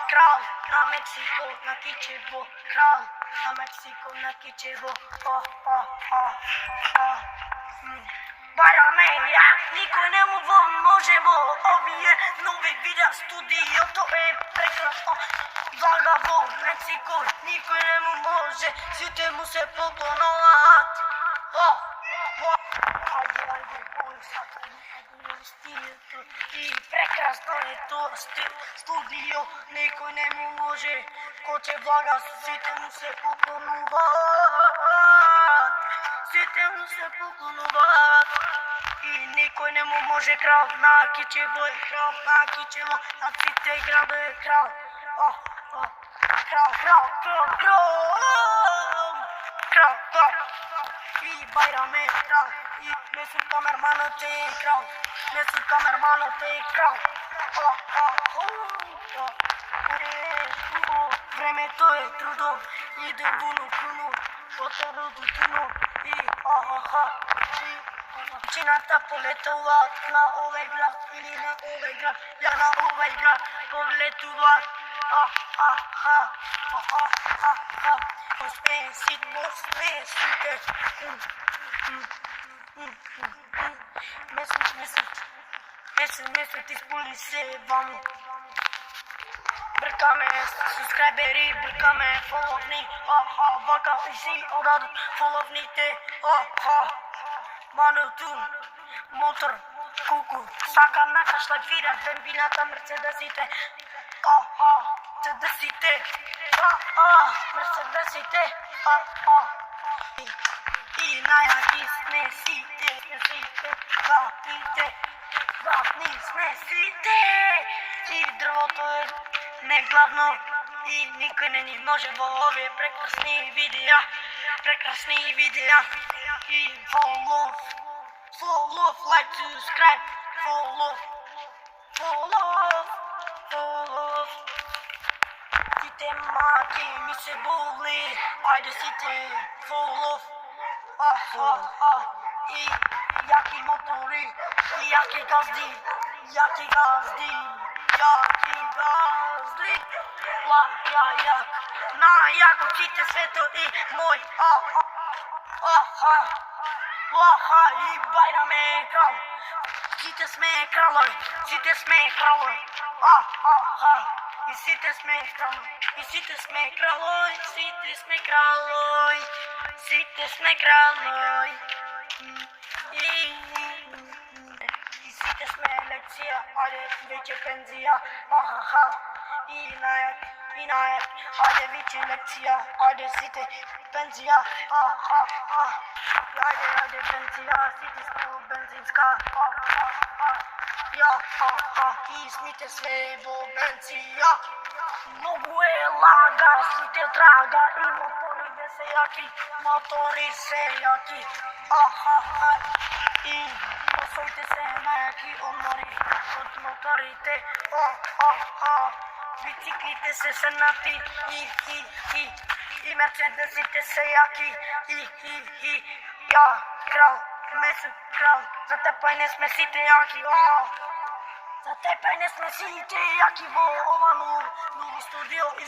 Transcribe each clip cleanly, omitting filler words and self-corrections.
Крал на Мексико, на Кичево, крал на Мексико, на Кичево. Бараме ја, никој не му може во овие нови видеа студиото е прекрасно. Вага во Мексико, никој не му може, сите му се поклонуваат. Ајде, кој сака стилето и прекрасно е тоа студио, никој не му може, кој ќе влага, сите му се поклонуваат. Сите му се поклонуваат и никој не му може. Крал на Кичево е крал на Кичево, на сите градове крал. Крал. И Байраме е крал, и Месу камерманот е крал, Месу камерманот е крал. Времето е трудно, иде буно круно, потаро до туно и чината полетуваат на овој град или на овој град, ја на овој град полетуваат. Сме сите. Месу ти спули се вам. Бркаме субскрайбери, бркаме фоловни. Вака си одадат фоловните. Манутун, мотор, куку, сака нака шлайфира, бенбината мерцедесите. Мерцедесите. И најаки сме сите, вапни сме сите. И дрвото е неглавно и никој не ни може во овие прекрасни видеа. И for love, like, subscribe, for love. Сите маки ми се боли, ајде сите, for love. И јаки мотори, и јаки газди, як, на јако сите свето и мој. И Байраме е крал, сите сме кралови. И сите сме кралови. И сите сме лекција, ајде веќе пензија. И најак, ајде веќе лекција, ајде сите пензија. Ајде пензија, сите сме во бензинска. И сните све во бензија. Многу е лага, сите трага и мотори се јаки. И осоите се најаки одмори од моторите. Бициклите се сенати и мерцедесите се јаки. Крал, Месу крал, за тепај не сме сите јаки. За тепај не сме сите јаки во ова нови студио и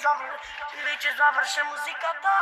веќе заврше музиката.